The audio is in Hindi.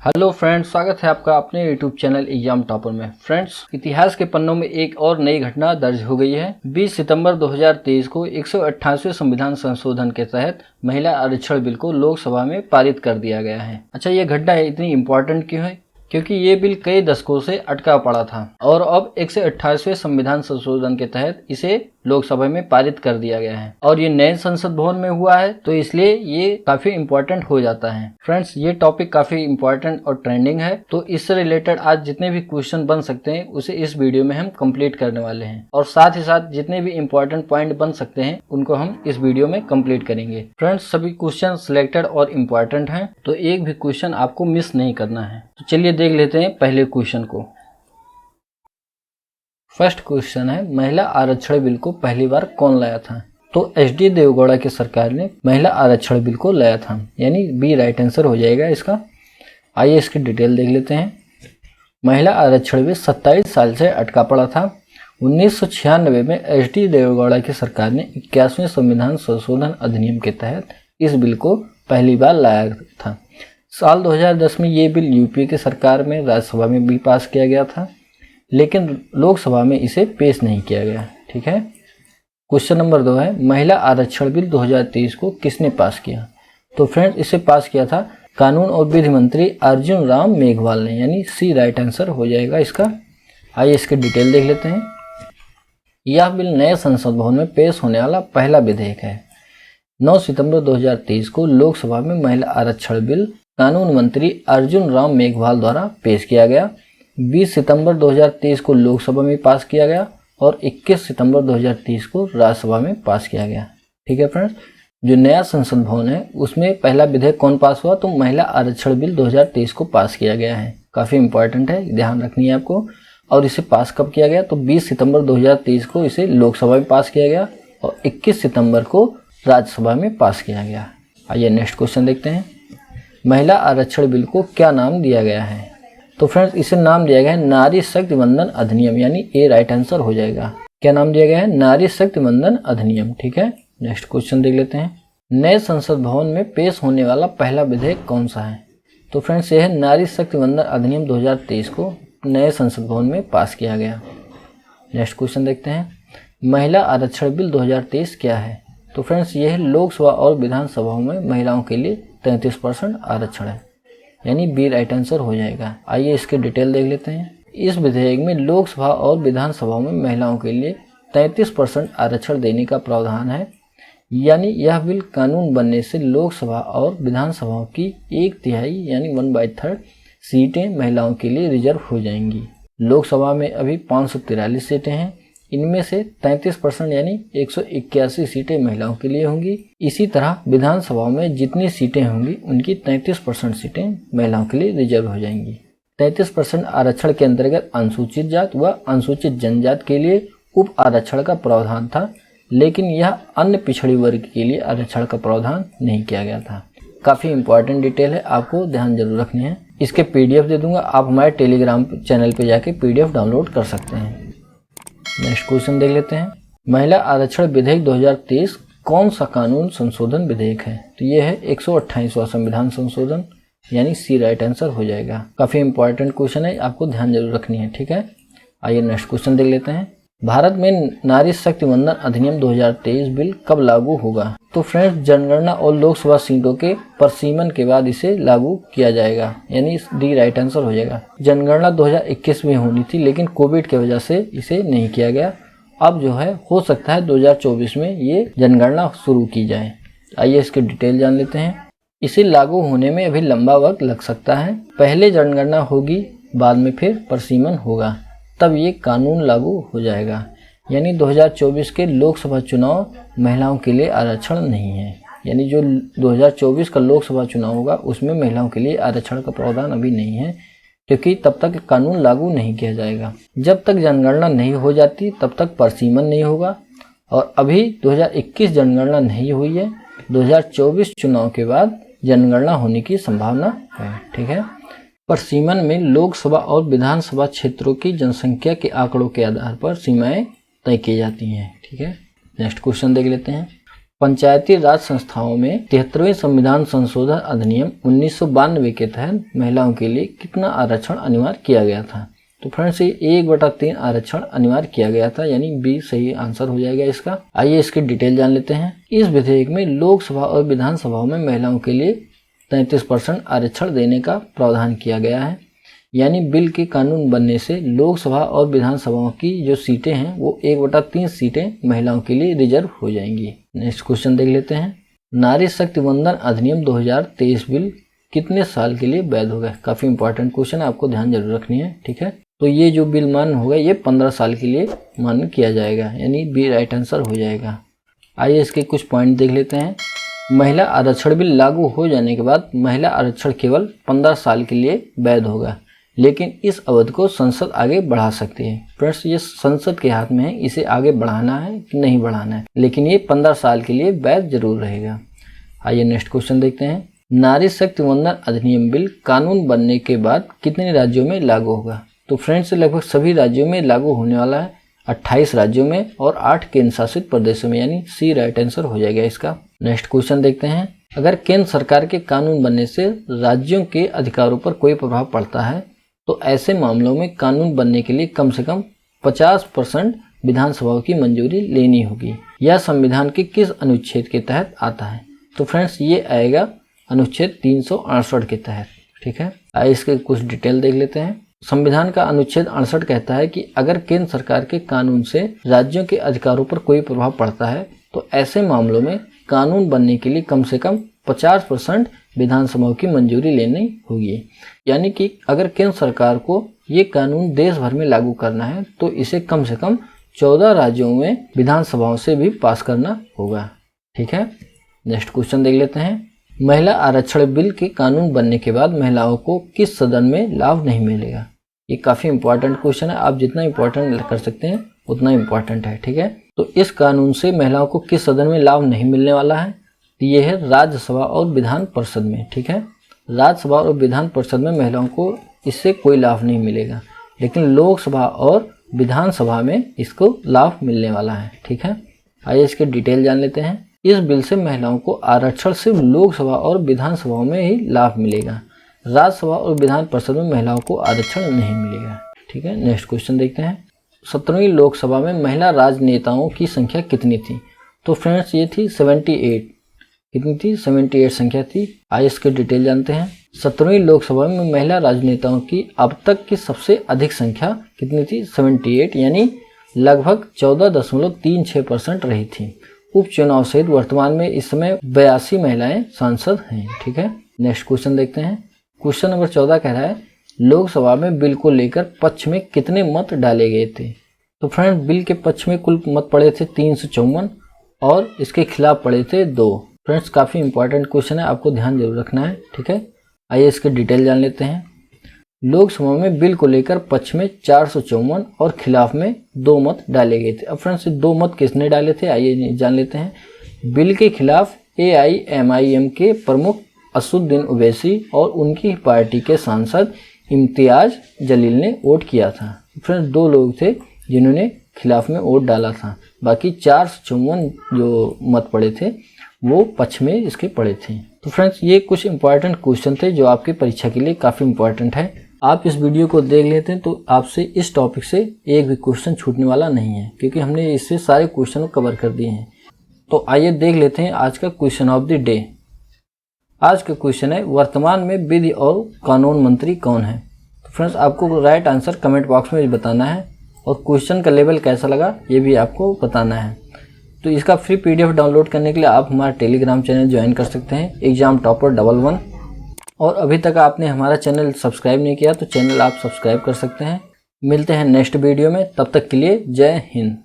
हेलो फ्रेंड्स, स्वागत है आपका अपने यूट्यूब चैनल एग्जाम टॉपर में। फ्रेंड्स, इतिहास के पन्नों में एक और नई घटना दर्ज हो गई है। 20 सितंबर 2023 को 128वें संविधान संशोधन के तहत महिला आरक्षण बिल को लोकसभा में पारित कर दिया गया है। अच्छा, ये घटना इतनी इम्पोर्टेंट क्यों है? क्योंकि ये बिल कई दशकों से अटका पड़ा था और अब 128वें संविधान संशोधन के तहत इसे लोकसभा में पारित कर दिया गया है और ये नए संसद भवन में हुआ है, तो इसलिए ये काफी इम्पोर्टेंट हो जाता है। फ्रेंड्स, ये टॉपिक काफी इम्पोर्टेंट और ट्रेंडिंग है, तो इससे रिलेटेड आज जितने भी क्वेश्चन बन सकते हैं उसे इस वीडियो में हम कंप्लीट करने वाले हैं और साथ ही साथ जितने भी इम्पोर्टेंट पॉइंट बन सकते हैं उनको हम इस वीडियो में कंप्लीट करेंगे। फ्रेंड्स, सभी क्वेश्चन सिलेक्टेड और इम्पोर्टेंट हैं, तो एक भी क्वेश्चन आपको मिस नहीं करना है। तो चलिए देख लेते हैं पहले क्वेश्चन को। फर्स्ट क्वेश्चन है, महिला आरक्षण बिल को पहली बार कौन लाया था? तो एच.डी. देवेगौड़ा की सरकार ने महिला आरक्षण बिल को लाया था, यानी बी राइट आंसर हो जाएगा इसका। आइए इसकी डिटेल देख लेते हैं। महिला आरक्षण बिल 27 साल से अटका पड़ा था। 1996 में एच.डी. देवेगौड़ा की सरकार ने 21वें संविधान संशोधन अधिनियम के तहत इस बिल को पहली बार लाया था। साल 2010 में ये बिल यूपीए की सरकार में राज्यसभा में भी पास किया गया था, लेकिन लोकसभा में इसे पेश नहीं किया गया। ठीक है। क्वेश्चन नंबर 2 है, महिला आरक्षण बिल 2023 को किसने पास किया? तो फ्रेंड्स, इसे पास किया था कानून और विधि मंत्री अर्जुन राम मेघवाल ने, यानी सी राइट आंसर हो जाएगा इसका। आइए इसकी डिटेल देख लेते हैं। यह बिल नए संसद भवन में पेश होने वाला पहला विधेयक है। 9 सितंबर 2023 को लोकसभा में महिला आरक्षण बिल कानून मंत्री अर्जुन राम मेघवाल द्वारा पेश किया गया। 20 सितंबर 2023 को लोकसभा में पास किया गया और 21 सितंबर 2023 को राज्यसभा में पास किया गया। ठीक है फ्रेंड्स, जो नया संसद भवन है उसमें पहला विधेयक कौन पास हुआ? तो महिला आरक्षण बिल 2023 को पास किया गया है। काफ़ी इंपॉर्टेंट है, ध्यान रखनी है आपको। और इसे पास कब किया गया? तो 20 सितंबर 2023 को इसे लोकसभा में पास किया गया और 21 सितंबर को राज्यसभा में पास किया गया। आइए नेक्स्ट क्वेश्चन देखते हैं। महिला आरक्षण बिल को क्या नाम दिया गया है? तो फ्रेंड्स, इसे नाम दिया गया है नारी शक्ति वंदन अधिनियम, यानी ए राइट आंसर हो जाएगा। क्या नाम दिया गया है? नारी शक्ति वंदन अधिनियम। ठीक है। नेक्स्ट क्वेश्चन देख लेते हैं। नए संसद भवन में पेश होने वाला पहला विधेयक कौन सा है? तो फ्रेंड्स, यह है नारी शक्ति वंदन अधिनियम 2023 को नए संसद भवन में पास किया गया। नेक्स्ट क्वेश्चन देखते हैं। महिला आरक्षण बिल 2023 क्या है? तो फ्रेंड्स, यह लोकसभा और विधानसभाओं में महिलाओं के लिए 33% आरक्षण है, यानी बी राइट आंसर हो जाएगा। आइए इसके डिटेल देख लेते हैं। इस विधेयक में लोकसभा और विधानसभाओं में महिलाओं के लिए 33% आरक्षण देने का प्रावधान है, यानी यह बिल कानून बनने से लोकसभा और विधानसभाओं की 1/3 यानी 1/3 सीटें महिलाओं के लिए रिजर्व हो जाएंगी। लोकसभा में अभी 543 सीटें हैं, इनमें से 33% यानी 181 सीटें महिलाओं के लिए होंगी। इसी तरह विधानसभा में जितनी सीटें होंगी उनकी 33% सीटें महिलाओं के लिए रिजर्व हो जाएंगी। 33% आरक्षण के अंतर्गत अनुसूचित जात व अनुसूचित जनजाति के लिए उप आरक्षण का प्रावधान था, लेकिन यह अन्य पिछड़ी वर्ग के लिए आरक्षण का प्रावधान नहीं किया गया था। काफ़ी इंपॉर्टेंट डिटेल है, आपको ध्यान जरूर रखनी है। इसके PDF दे दूंगा, आप हमारे टेलीग्राम चैनल पर जाके PDF डाउनलोड कर सकते हैं। नेक्स्ट क्वेश्चन देख लेते हैं। महिला आरक्षण विधेयक 2023 कौन सा कानून संशोधन विधेयक है? तो ये है 128वां संविधान संशोधन, यानी सी राइट आंसर हो जाएगा। काफी इंपॉर्टेंट क्वेश्चन है, आपको ध्यान जरूर रखनी है। ठीक है। आइए नेक्स्ट क्वेश्चन देख लेते हैं। भारत में नारी शक्ति वंदन अधिनियम 2023 बिल कब लागू होगा? तो फ्रेंड्स, जनगणना और लोकसभा सीटों के परिसीमन के बाद इसे लागू किया जाएगा, यानी डी राइट आंसर हो जाएगा। जनगणना 2021 में होनी थी, लेकिन कोविड की वजह से इसे नहीं किया गया। अब जो है हो सकता है 2024 में ये जनगणना शुरू की जाए। आइए इसकी डिटेल जान लेते हैं। इसे लागू होने में अभी लंबा वक्त लग सकता है। पहले जनगणना होगी, बाद में फिर परिसीमन होगा, तब ये कानून लागू हो जाएगा। यानी 2024 के लोकसभा चुनाव महिलाओं के लिए आरक्षण नहीं है, यानी जो 2024 का लोकसभा चुनाव होगा उसमें महिलाओं के लिए आरक्षण का प्रावधान अभी नहीं है, क्योंकि तब तक कानून लागू नहीं किया जाएगा। जब तक जनगणना नहीं हो जाती तब तक परिसीमन नहीं होगा, और अभी 2021 जनगणना नहीं हुई है। 2024 चुनाव के बाद जनगणना होने की संभावना है। ठीक है। परिसीमन में लोकसभा और विधानसभा क्षेत्रों की जनसंख्या के आंकड़ों के आधार पर सीमाएं तय की जाती हैं। ठीक है। नेक्स्ट क्वेश्चन देख लेते हैं। पंचायती राज संस्थाओं में 73वें संविधान संशोधन अधिनियम 1992 के तहत महिलाओं के लिए कितना आरक्षण अनिवार्य किया गया था? तो फ्रेंड्स ये 1/3 आरक्षण अनिवार्य किया गया था, यानी बी सही आंसर हो जाएगा इसका। आइए इसकी डिटेल जान लेते हैं। इस विधेयक में लोकसभा और विधानसभाओं में महिलाओं के लिए 33% आरक्षण देने का प्रावधान किया गया है, यानी बिल के कानून बनने से लोकसभा और विधानसभाओं की जो सीटें हैं वो 1/3 सीटें महिलाओं के लिए रिजर्व हो जाएंगी। नेक्स्ट क्वेश्चन देख लेते हैं। नारी शक्ति वंदन अधिनियम 2023 बिल कितने साल के लिए वैध होगा? काफी इंपॉर्टेंट क्वेश्चन है, आपको ध्यान जरूर रखनी है, ठीक है। तो ये जो बिल मान्य होगा ये 15 साल के लिए मान्य किया जाएगा, यानी बी राइट आंसर हो जाएगा। आइए इसके कुछ पॉइंट देख लेते हैं। महिला आरक्षण बिल लागू हो जाने के बाद महिला आरक्षण केवल 15 साल के लिए वैध होगा, लेकिन इस अवधि को संसद आगे बढ़ा सकती है। फ्रेंड्स ये संसद के हाथ में है, इसे आगे बढ़ाना है कि नहीं बढ़ाना है, लेकिन ये 15 साल के लिए वैध जरूर रहेगा। आइए नेक्स्ट क्वेश्चन देखते हैं। नारी शक्ति वंदन अधिनियम बिल कानून बनने के बाद कितने राज्यों में लागू होगा? तो फ्रेंड्स लगभग सभी राज्यों में लागू होने वाला है, 28 राज्यों में और 8 केंद्र शासित प्रदेशों में, यानी सी राइट आंसर हो जाएगा इसका। नेक्स्ट क्वेश्चन देखते हैं। अगर केंद्र सरकार के कानून बनने से राज्यों के अधिकारों पर कोई प्रभाव पड़ता है तो ऐसे मामलों में कानून बनने के लिए कम से कम 50% विधानसभाओं की मंजूरी लेनी होगी। यह संविधान के किस अनुच्छेद के तहत आता है? तो फ्रेंड्स ये आएगा अनुच्छेद 368 के तहत, ठीक है। आइए इसके कुछ डिटेल देख लेते हैं। संविधान का अनुच्छेद 68 कहता है कि अगर केंद्र सरकार के कानून से राज्यों के अधिकारों पर कोई प्रभाव पड़ता है तो ऐसे मामलों में कानून बनने के लिए कम से कम 50% विधानसभाओं की मंजूरी लेनी होगी। यानी कि अगर केंद्र सरकार को ये कानून देश भर में लागू करना है तो इसे कम से कम 14 राज्यों में विधानसभाओं से भी पास करना होगा, ठीक है। नेक्स्ट क्वेश्चन देख लेते हैं। महिला आरक्षण बिल के कानून बनने के बाद महिलाओं को किस सदन में लाभ नहीं मिलेगा? ये काफी इंपॉर्टेंट क्वेश्चन है, आप जितना इंपॉर्टेंट कर सकते हैं उतना इंपॉर्टेंट है, ठीक है। तो इस कानून से महिलाओं को किस सदन में लाभ नहीं मिलने वाला है? ये है राज्यसभा और विधान परिषद में, ठीक है। राज्यसभा और विधान परिषद में महिलाओं को इससे कोई लाभ नहीं मिलेगा, लेकिन लोकसभा और विधानसभा में इसको लाभ मिलने वाला है, ठीक है। आइए इसके डिटेल जान लेते हैं। इस बिल से महिलाओं को आरक्षण सिर्फ लोकसभा और विधानसभाओं में ही लाभ मिलेगा, राज्यसभा और विधान परिषद में महिलाओं को आरक्षण नहीं मिलेगा, ठीक है। नेक्स्ट क्वेश्चन देखते हैं। 17वीं लोकसभा में महिला राजनेताओं की संख्या कितनी थी? तो फ्रेंड्स ये थी 78। कितनी थी? 78 संख्या थी। आइए इसके डिटेल जानते हैं। 17वीं लोकसभा में महिला राजनेताओं की अब तक की सबसे अधिक संख्या कितनी थी? 78, यानी लगभग 14.36% रही थी। उपचुनाव सहित वर्तमान में इस समय 82 महिलाएं सांसद हैं, ठीक है। नेक्स्ट क्वेश्चन देखते हैं। क्वेश्चन नंबर 14 कह रहा है लोकसभा में बिल को लेकर पक्ष में कितने मत डाले गए थे? तो फ्रेंड बिल के पक्ष में कुल मत पड़े थे 354 और इसके खिलाफ पड़े थे 2। फ्रेंड्स काफी इंपॉर्टेंट क्वेश्चन है, आपको ध्यान जरूर रखना है, ठीक है। आइए इसके डिटेल जान लेते हैं। लोकसभा में बिल को लेकर पक्ष में 454 और खिलाफ में 2 मत डाले गए थे। अब फ्रेंड्स 2 मत किसने डाले थे आइए जान लेते हैं। बिल के खिलाफ AIMIM के प्रमुख असुद्दीन ओवैसी और उनकी पार्टी के सांसद इम्तियाज जलील ने वोट किया था। फ्रेंड्स 2 लोग थे जिन्होंने खिलाफ में वोट डाला था, बाकी 454 जो मत पड़े थे वो पक्ष में इसके पड़े थे। तो फ्रेंड्स ये कुछ इंपॉर्टेंट क्वेश्चन थे जो आपकी परीक्षा के लिए काफ़ी इंपॉर्टेंट है। आप इस वीडियो को देख लेते हैं तो आपसे इस टॉपिक से एक भी क्वेश्चन छूटने वाला नहीं है, क्योंकि हमने इससे सारे क्वेश्चन कवर कर दिए हैं। तो आइए देख लेते हैं आज का क्वेश्चन ऑफ द डे। आज का क्वेश्चन है वर्तमान में विधि और कानून मंत्री कौन है? तो फ्रेंड्स आपको राइट आंसर कमेंट बॉक्स में बताना है और क्वेश्चन का लेवल कैसा लगा ये भी आपको बताना है। तो इसका फ्री PDF डाउनलोड करने के लिए आप हमारा टेलीग्राम चैनल ज्वाइन कर सकते हैं एग्जाम टॉपर 11। और अभी तक आपने हमारा चैनल सब्सक्राइब नहीं किया तो चैनल आप सब्सक्राइब कर सकते हैं। मिलते हैं नेक्स्ट वीडियो में, तब तक के लिए जय हिंद।